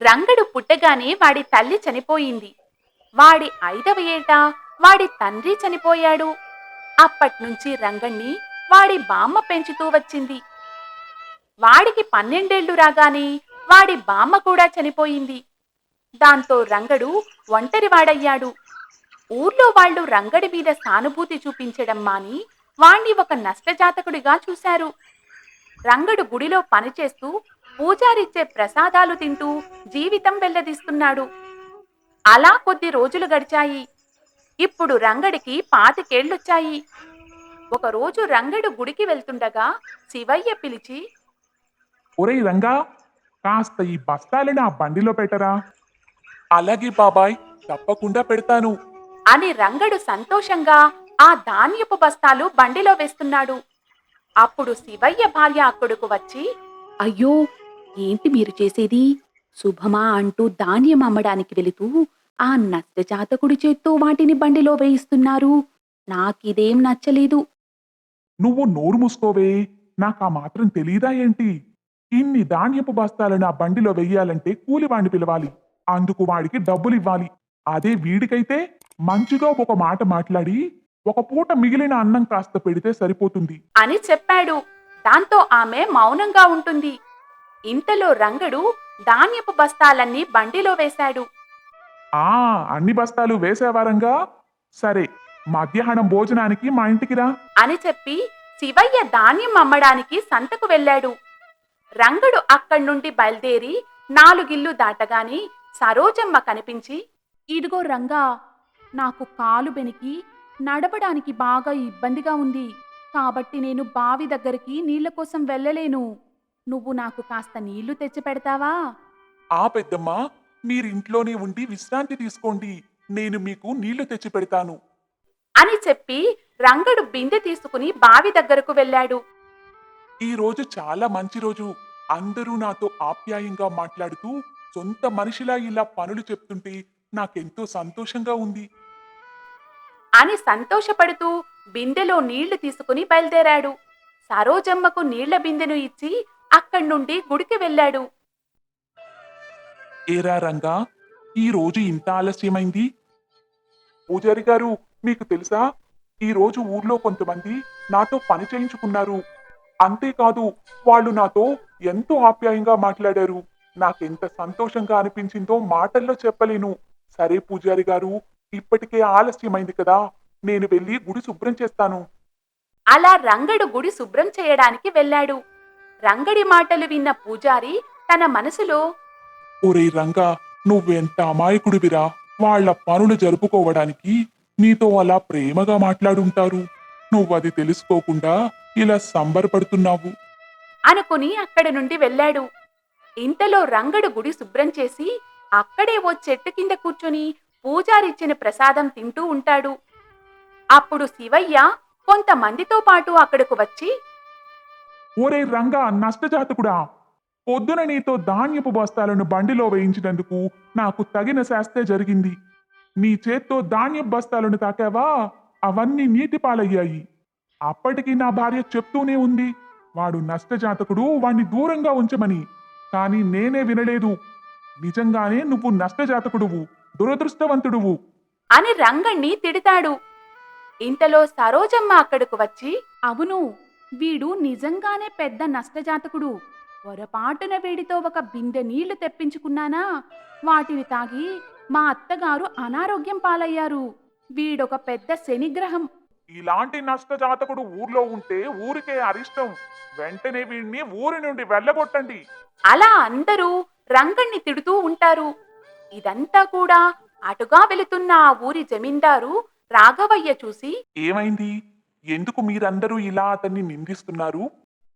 రంగడు పుట్టగానే వాడి తల్లి చనిపోయింది. వాడి 5వ ఏట వాడి తండ్రి చనిపోయాడు. అప్పట్నుంచి రంగణ్ణి వాడి బామ్మ పెంచుతూ వచ్చింది. వాడికి 12 రాగానే వాడి బామ్మ కూడా చనిపోయింది. దాంతో రంగడు ఒంటరివాడయ్యాడు. ఊర్లో వాళ్ళు రంగడి మీద సానుభూతి చూపించడం మాని వాణ్ణి ఒక నష్టజాతకుడిగా చూశారు. రంగడు గుడిలో పనిచేస్తూ పూజారిచ్చే ప్రసాదాలు తింటూ జీవితం వెల్లదీస్తున్నాడు. అలా కొద్ది రోజులు గడిచాయి. ఇప్పుడు రంగడికి 25 ఒకరోజు రంగడు గుడికి వెళ్తుండగా శివయ్య పిలిచి, ఒరేయ్ రంగా, కాస్త ఈ బస్తాలని ఆ బండిలో పెట్టరా. అలాగే బాబాయ్, తప్పకుండా పెడతాను. అని రంగడు సంతోషంగా ఆ ధాన్యపు బస్తాలు బండిలో వేస్తున్నాడు. అప్పుడు శివయ్య భార్య అక్కడకు వచ్చి, అయ్యో, ఏంటి మీరు చేసేది? శుభమా అంటూ ధాన్యం అమ్మడానికి వెళుతూ ఆ నష్టజాతకుడి చేత్తో వాటిని బండిలో వేయిస్తున్నారు. నాకిదేం నచ్చలేదు. నువ్వు నోరు మూసుకోవే, నాకు ఆ మాత్రం తెలీదా ఏంటి? ఇన్ని ధాన్యపు బస్తాలను ఆ బండిలో వెయ్యాలంటే కూలివాణ్ణి పిలవాలి. అందుకు వాడికి డబ్బులివ్వాలి. అదే వీడికైతే మంచిగా ఒక మాట మాట్లాడి ఒక పూట మిగిలిన అన్నం కాస్త పెడితే సరిపోతుంది. అని చెప్పాడు. దాంతో ఆమె మౌనంగా ఉంటుంది. ఇంతలో రంగడు ధాన్యపు బస్తాలన్నీ బండిలో వేశాడు. ఆ అన్ని బస్తాలు వేసేవారంగా. సరే, మధ్యాహ్నం భోజనానికి మా ఇంటికి రా. అని చెప్పి శివయ్య ధాన్యం అమ్మడానికి సంతకు వెళ్ళాడు. రంగడు అక్కడ్నుండి బయలుదేరి 4 ఇళ్ళు దాటగానే సరోజమ్మ కనిపించి, ఇదిగో రంగా, నాకు కాలు బెనికి నడపడానికి బాగా ఇబ్బందిగా ఉంది. కాబట్టి నేను బావి దగ్గరికి నీళ్ల కోసం వెళ్ళలేను. నువ్వు నాకు కాస్త నీళ్లు తెచ్చి పెడతావా? ఆ పెద్దమ్మ, మీరింట్లోనే ఉండి విశ్రాంతి తీసుకోండి. నేను మీకు నీళ్లు తెచ్చి పెడతాను. అని చెప్పి రంగడు బిందె తీసుకుని బావి దగ్గరకు వెళ్ళాడు. ఈ రోజు చాలా మంచి రోజు. అందరూ నాతో ఆప్యాయంగా మాట్లాడుతూ సొంత మనిషిలా ఇలా పనులు చెప్తుంటే నాకెంతో సంతోషంగా ఉంది. అని సంతోషపడుతూ బిందెలో నీళ్లు తీసుకుని బయలుదేరాడు. సరోజమ్మకు నీళ్ల బిందెను ఇచ్చి అక్కడ్నుండి గుడికి వెళ్ళాడు. ఏరా రంగా, ఈ రోజు ఇంత ఆలస్యమైంది? పూజారి గారు, మీకు తెలుసా, ఈ రోజు ఊర్లో కొంతమంది నాతో పని చేయించుకున్నారు. అంతేకాదు, వాళ్ళు నాతో ఎంతో ఆప్యాయంగా మాట్లాడారు. నాకెంత సంతోషంగా అనిపించిందో మాటల్లో చెప్పలేను. సరే పూజారి గారు, ఇప్పటికే ఆలస్యమైంది కదా, నేను వెళ్ళి గుడి శుభ్రం చేస్తాను. అలా రంగడు గుడి శుభ్రం చేయడానికి వెళ్ళాడు. రంగడి మాటలు విన్న పూజారి తన మనసులో, ఒరేయ్ రంగా, నువ్వెంత అమాయకుడివిరా. వాళ్ళ పనులు జరుపుకోవడానికి నీతో అలా ప్రేమగా మాట్లాడుంటారు. నువ్వది తెలుసుకోకుండా ఇలా సంబరపడుతున్నావు. అనుకుని అక్కడి నుండి వెళ్ళాడు. ఇంతలో రంగడు గుడి శుభ్రం చేసి అక్కడే ఓ చెట్టు కింద కూర్చుని పూజారిచ్చిన ప్రసాదం తింటూ ఉంటాడు. అప్పుడు శివయ్య కొంతమందితో పాటు అక్కడకు వచ్చి, ఓరే రంగా, నష్టజాతకుడా, పొద్దున నీతో ధాన్యపు బస్తాలను బండిలో వేయించినందుకు నాకు తగిన శాస్తే జరిగింది. నీ చేత్తో ధాన్యపు బస్తాలను తాకావా, అవన్నీ నీటి పాలయ్యాయి. అప్పటికి నా భార్య చెప్తూనే ఉంది, వాడు నష్టజాతకుడు, వాణ్ణి దూరంగా ఉంచమని. కానీ నేనే వినలేదు. నిజంగానే నువ్వు నష్టజాతకుడువు, దురదృష్టవంతుడువు. అని రంగణ్ణి తిడతాడు. ఇంతలో సరోజమ్మ అక్కడకు వచ్చి, అవును, వీడు నిజంగానే పెద్ద నష్టజాతకుడు. పొరపాటున వీడితో ఒక బిందె నీళ్లు తెప్పించుకున్నానా, వాటిని తాగి మా అత్తగారు అనారోగ్యం పాలయ్యారు. వీడొక పెద్ద శనిగ్రహం. ఇలాంటి నష్టజాతకుడు ఊర్లో ఉంటే ఊరికే అరిష్టం. వెంటనే వీడిని ఊరి నుండి వెళ్ళగొట్టండి. అలా అందరూ రంగణ్ణి తిడుతూ ఉంటారు. ఇదంతా కూడా అటుగా వెళుతున్న ఆ ఊరి జమీందారు రాఘవయ్య చూసి, ఏమైంది? ఎందుకు మీరందరూ ఇలా అతన్ని నిందిస్తున్నారు?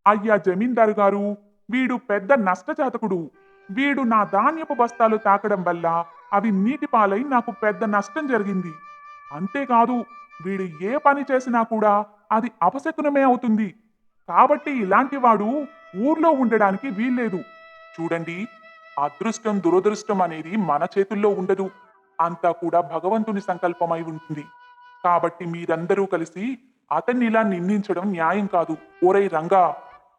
అయ్యా జమీందారు గారు, వీడు పెద్ద నష్టజాతకుడు. వీడు నా ధాన్యపు బస్తాలు తాకడం వల్ల అవి నీటి పాలై నాకు పెద్ద నష్టం జరిగింది. అంతేకాదు, వీడు ఏ పని చేసినా కూడా అది అపశకునమే అవుతుంది. కాబట్టి ఇలాంటి వాడు ఊర్లో ఉండడానికి వీల్లేదు. చూడండి, అదృష్టం దురదృష్టం అనేది మన చేతుల్లో ఉండదు. అంతా కూడా భగవంతుని సంకల్పమై ఉంటుంది. కాబట్టి మీరందరూ కలిసి అతన్ని ఇలా నిందించడం న్యాయం కాదు. ఓరై రంగా,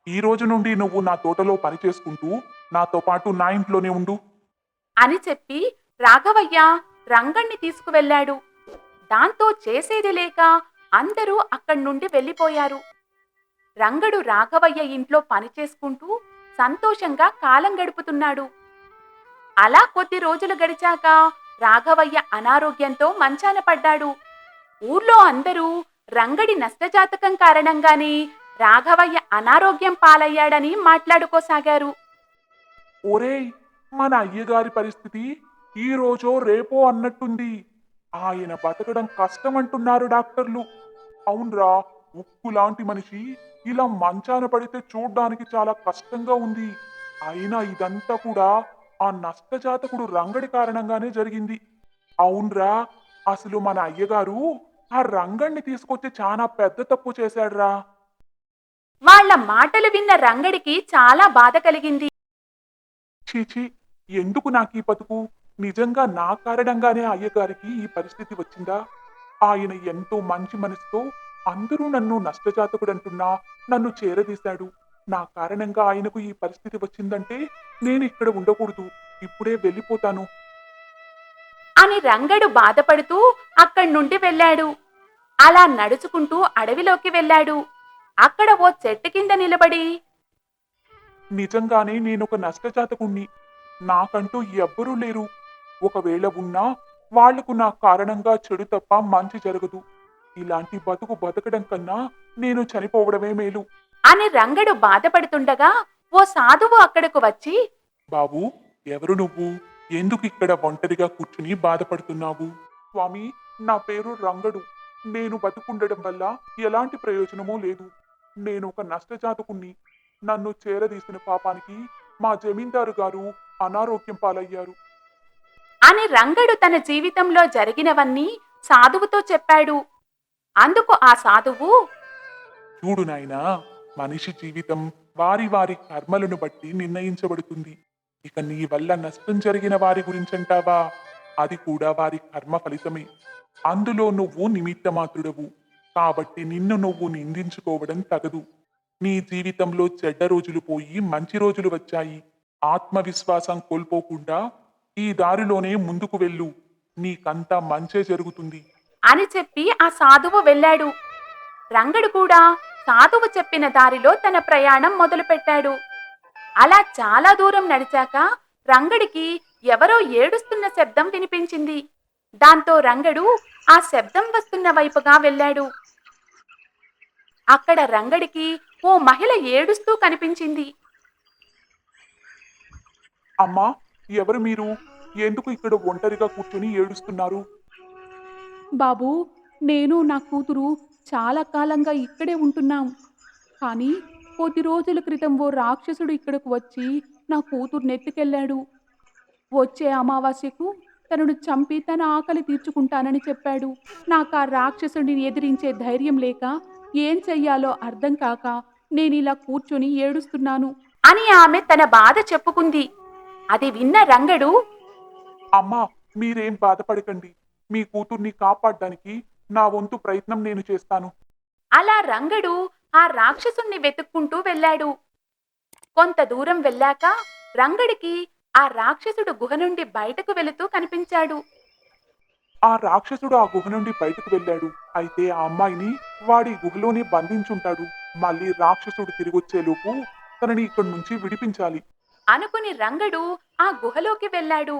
ఈ రోజు నుండి నువ్వు నా తోటలో పని చేసుకుంటూ నాతో పాటు నా ఇంట్లోనే ఉండు. అని చెప్పి రాఘవయ్య రంగణ్ణి తీసుకువెళ్ళాడు. దాంతో చేసేది లేక అందరూ అక్కడి నుండి వెళ్ళిపోయారు. రంగడు రాఘవయ్య ఇంట్లో పని చేసుకుంటూ సంతోషంగా కాలం గడుపుతున్నాడు. అలా కొద్ది రోజులు గడిచాక రాఘవయ్య అనారోగ్యంతో మంచాన పడ్డాడు. ఊర్లో అందరూ రంగడి నష్టజాతకం కారణంగానే రాఘవయ్య అనారోగ్యం పాలయ్యాడని మాట్లాడుకోసాగారు. ఒరేయ్, మన అయ్యగారి పరిస్థితి ఈ రోజో రేపో అన్నట్టుంది. ఆయన బతకడం కష్టమంటున్నారు డాక్టర్లు. అవునరా, ఉక్కు లాంటి మనిషి ఇలా మంచాన పడితే చూడ్డానికి చాలా కష్టంగా ఉంది. అయినా ఇదంతా కూడా ఆ నష్టజాతకుడు రంగడి కారణంగానే జరిగింది. అవునరా, అసలు మన అయ్యగారు ఆ రంగడిని తీసుకొచ్చి చాలా పెద్ద తప్పు చేశాడ్రా. వాళ్ళ మాటలు విన్న రంగడికి చాలా బాధ కలిగింది. చీచి, ఎందుకు నాకు ఈ బతుకు? నిజంగా నా కారణంగానే అయ్యగారికి ఈ పరిస్థితి వచ్చిందా? ఆయన ఎంతో మంచి మనసుతో అందరూ నన్ను నష్టజాతకుడంటున్నా నన్ను చేరదీశాడు. నా కారణంగా ఆయనకు ఈ పరిస్థితి వచ్చిందంటే నేను ఇక్కడ ఉండకూడదు. ఇప్పుడే వెళ్ళిపోతాను. అని రంగడు బాధపడుతూ అక్కడి నుండి వెళ్ళాడు. అలా నడుచుకుంటూ అడవిలోకి వెళ్ళాడు. అక్కడ ఓ చెట్టు కింద నిలబడి, నిజంగానే నేనొక నష్టజాతకుణ్ణి. నాకంటూ ఎవ్వరూ లేరు. ఒకవేళ ఉన్నా వాళ్లకు నా కారణంగా చెడు తప్ప మంచి జరగదు. ఇలాంటి బతుకు బతకడం కన్నా నేను చనిపోవడమే మేలు. అని రంగడు బాధపడుతుండగా ఓ సాధువు అక్కడకు వచ్చి, బాబూ, ఎవరు నువ్వు? ఎందుకు ఇక్కడ ఒంటరిగా కూర్చుని బాధపడుతున్నావు? స్వామి, నా పేరు రంగడు. నేను బతుకుండడం వల్ల ఎలాంటి ప్రయోజనమూ లేదు. నేను ఒక నష్టజాతకుణ్ణి. నన్ను చేరదీసిన పాపానికి మా జమీందారు గారు అనారోగ్యం పాలయ్యారు. అని రంగడు తన జీవితంలో జరిగినవన్నీ సాధువుతో చెప్పాడు. అందుకు ఆ సాధువు, చూడు నాయనా, మనిషి జీవితం వారి వారి కర్మలను బట్టి నిర్ణయించబడుతుంది. ఇక నీ వల్ల నష్టం జరిగిన వారి గురించంటావా? అది కూడా వారి కర్మ ఫలితమే. అందులో నువ్వు నిమిత్త మాత్రుడవు. కాబట్టి నిన్ను నువ్వు నిందించుకోవడం తగదు. నీ జీవితంలో చెడ్డ రోజులు పోయి మంచి రోజులు వచ్చాయి. ఆత్మవిశ్వాసం కోల్పోకుండా ఈ దారిలోనే ముందుకు వెళ్ళు. నీకంతా మంచే జరుగుతుంది అని చెప్పి ఆ సాధువు వెళ్ళాడు. రంగడు కూడా సాధువు చెప్పిన దారిలో తన ప్రయాణం మొదలుపెట్టాడు. అలా చాలా దూరం నడిచాక రంగడికి ఎవరో ఏడుస్తున్న శబ్దం వినిపించింది. దాంతో రంగడు ఆ శబ్దం వస్తున్న వైపుగా వెళ్ళాడు. అక్కడ రంగడికి ఓ మహిళ ఏడుస్తూ కనిపించింది. అమ్మా, ఎవరు మీరు? ఎందుకు ఇక్కడ ఒంటరిగా కూర్చొని ఏడుస్తున్నారు? బాబూ, నేను నా కూతురు చాలా కాలంగా ఇక్కడే ఉంటున్నాం. కానీ కొద్ది రోజుల క్రితం ఓ రాక్షసుడు ఇక్కడకు వచ్చి నా కూతురు నెత్తుకెళ్ళాడు. వచ్చే అమావాస్యకు తనను చంపి తన ఆకలి తీర్చుకుంటానని చెప్పాడు. నాకు ఆ రాక్షసుడిని ఎదిరించే ధైర్యం లేక ఏం చెయ్యాలో అర్థం కాక నేనిలా కూర్చొని ఏడుస్తున్నాను అని ఆమె తన బాధ చెప్పుకుంది. అది విన్న రంగడు, అమ్మా, మీరేం బాధపడకండి. మీ కూతుర్ని కాపాడడానికి నా వంతు ప్రయత్నం నేను చేస్తాను. అలా రంగడు ఆ రాక్షసుణ్ణి వెతుక్కుంటూ వెళ్ళాడు. కొంత దూరం వెళ్ళాక రంగడికి ఆ రాక్షసుడు గుహ నుండి బయటకు వెళుతూ కనిపించాడు. ఆ రాక్షసుడు ఆ గుహ నుండి బయటకు వెళ్ళాడు. అయితే ఆ అమ్మాయిని వాడి గుహలోనే బంధించుంటాడు. మళ్ళీ రాక్షసుడు తిరిగొచ్చేలోపు తనని ఇక్కడి నుంచి విడిపించాలి అనుకుని రంగడు ఆ గుహలోకి వెళ్ళాడు.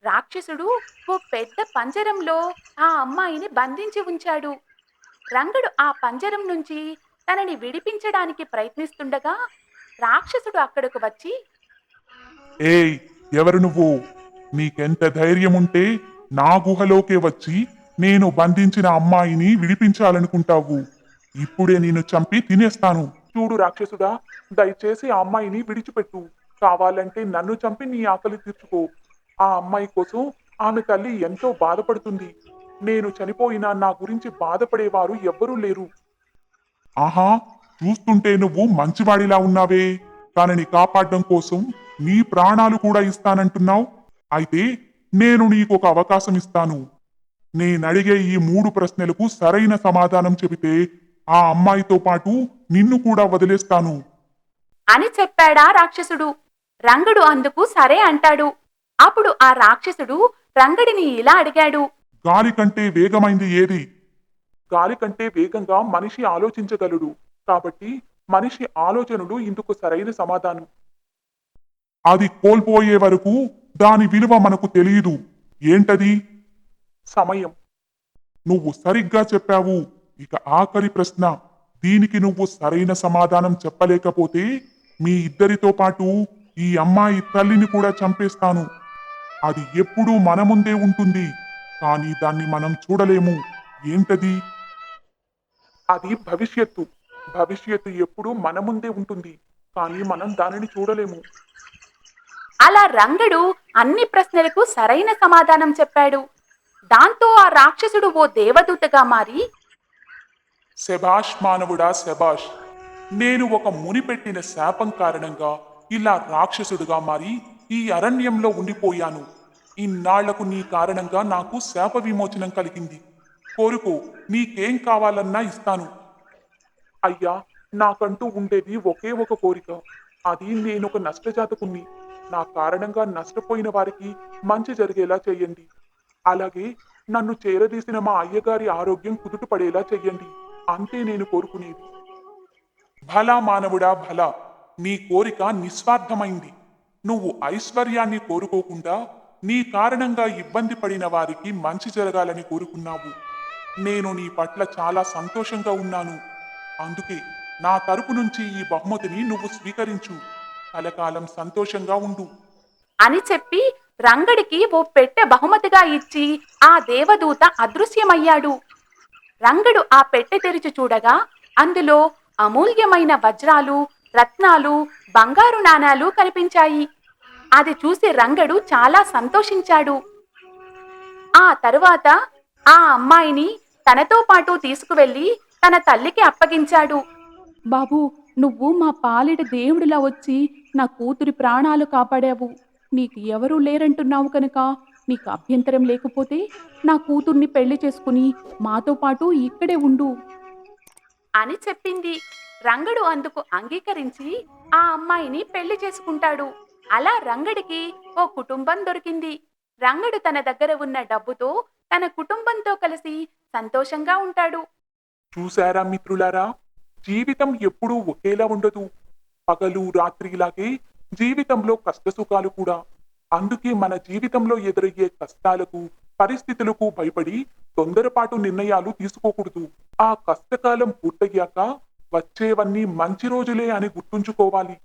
రాక్షసుడు ఓ పెద్ద పంజరంలో ఆ అమ్మాయిని బంధించి ఉంచాడు. రంగడు ఆ పంజరం నుంచి తనని విడిపించడానికి ప్రయత్నిస్తుండగా రాక్షసుడు అక్కడకు వచ్చి, ఏయ్, ఎవరు నువ్వు? నీకెంత ధైర్యం ఉంటే నా గుహలోకే వచ్చి నేను బంధించిన అమ్మాయిని విడిపించాలనుకుంటావు? ఇప్పుడే నేను చంపి తినేస్తాను. చూడు రాక్షసుడా, దయచేసి ఆ అమ్మాయిని విడిచిపెట్టు. కావాలంటే నన్ను చంపి నీ ఆకలి తీర్చుకో. ఆ అమ్మాయి కోసం ఆమె తల్లి ఎంతో బాధపడుతుంది. నేను చనిపోయినా నా గురించి బాధపడేవారు ఎవ్వరూ లేరు. ఆహా, చూస్తుంటే నువ్వు మంచివాడిలా ఉన్నావే. తనని కాపాడడం కోసం నీ ప్రాణాలు కూడా ఇస్తానంటున్నావు. అయితే నేను నీకు ఒక అవకాశం ఇస్తాను. నేనడిగే ఈ 3 ప్రశ్నలకు సరైన సమాధానం చెబితే ఆ అమ్మాయితో పాటు నిన్ను కూడా వదిలేస్తాను అని చెప్పాడా రాక్షసుడు. రంగడు అందుకు సరే అంటాడు. అప్పుడు ఆ రాక్షసుడు రంగడిని ఇలా అడిగాడు. గాలి కంటే వేగమైంది ఏది? గాలి కంటే వేగంగా మనిషి ఆలోచించగలడు. కాబట్టి మనిషి ఆలోచనలు ఇందుకు సరైన సమాధానం. అది కోల్పోయే వరకు దాని విలువ మనకు తెలియదు. ఏంటది? సమయం. నువ్వు సరిగ్గా చెప్పావు. ఇక ఆఖరి ప్రశ్న. దీనికి నువ్వు సరైన సమాధానం చెప్పలేకపోతే మీ ఇద్దరితో పాటు ఈ అమ్మాయి తల్లిని కూడా చంపేస్తాను. అది ఎప్పుడూ మన ముందే ఉంటుంది. కానీ దాన్ని మనం చూడలేము. ఏంటది? అది భవిష్యత్తు. భవిష్యత్తు ఎప్పుడూ మన ముందే ఉంటుంది. కానీ మనం దానిని చూడలేము. అలా రంగడు అన్ని ప్రశ్నలకు సరైన సమాధానం చెప్పాడు. దాంతో ఆ రాక్షసుడు ఓ దేవదూతగా మారి, శభాష్ మానవుడా శభాష్. నేను ఒక ముని పెట్టిన శాపం కారణంగా ఇలా రాక్షసుడుగా మారి ఈ అరణ్యంలో ఉండిపోయాను. ఇన్నాళ్లకు నీ కారణంగా నాకు శాప విమోచనం కలిగింది. కోరుకో, నీకేం కావాలన్నా ఇస్తాను. అయ్యా, నాకంటూ ఉండేది ఒకే ఒక కోరిక. అది నేనొక నష్టజాతకుణ్ణి. నా కారణంగా నష్టపోయిన వారికి మంచి జరిగేలా చెయ్యండి. అలాగే నన్ను చేరదీసిన మా అయ్యగారి ఆరోగ్యం కుదుటపడేలా చెయ్యండి. అంతే నేను కోరుకునేది. భలా మానవుడా భలా. నీ కోరిక నిస్వార్థమైంది. నువ్వు ఐశ్వర్యాన్ని కోరుకోకుండా నీ కారణంగా ఇబ్బంది పడిన వారికి మంచి జరగాలని కోరుకున్నావు. నేను నీ పట్ల చాలా సంతోషంగా ఉన్నాను. అందుకే నా తరపు నుంచి ఈ బహుమతిని నువ్వు స్వీకరించు. కలకాలం సంతోషంగా ఉండు. అని చెప్పి రంగడికి ఓ పెట్టె బహుమతిగా ఇచ్చి ఆ దేవదూత అదృశ్యమయ్యాడు. రంగడు ఆ పెట్టె తెరిచి చూడగా అందులో అమూల్యమైన వజ్రాలు, రత్నాలు, బంగారు నాణాలు కనిపించాయి. అది చూసి రంగడు చాలా సంతోషించాడు. ఆ తరువాత ఆ అమ్మాయిని తనతో పాటు తీసుకువెళ్లి తన తల్లికి అప్పగించాడు. బాబూ, నువ్వు మా పాలిట దేవుడిలా వచ్చి నా కూతురి ప్రాణాలు కాపాడావు. నీకు ఎవరూ లేరంటున్నావు కనుక నీకు అభ్యంతరం లేకపోతే నా కూతుర్ని పెళ్లి చేసుకుని మాతో పాటు ఇక్కడే ఉండు. అని చెప్పింది. రంగడు అందుకు అంగీకరించి ఆ అమ్మాయిని పెళ్లి చేసుకుంటాడు. అలా రంగడికి ఓ కుటుంబం దొరికింది. రంగడు తన దగ్గర ఉన్న డబ్బుతో తన కుటుంబంతో కలిసి సంతోషంగా ఉంటాడు. చూశారా మిత్రులారా? జీవితం ఎప్పుడూ ఒకేలా ఉండదు. పగలు రాత్రిలాగే జీవితంలో కష్టసుఖాలు కూడా. అందుకే మన జీవితంలో ఎదురయ్యే కష్టాలకు, పరిస్థితులకు భయపడి తొందరపాటు నిర్ణయాలు తీసుకోకూడదు. ఆ కష్టకాలం పూర్తయ్యాక వచ్చేవన్నీ మంచి రోజులే అని గుర్తుంచుకోవాలి.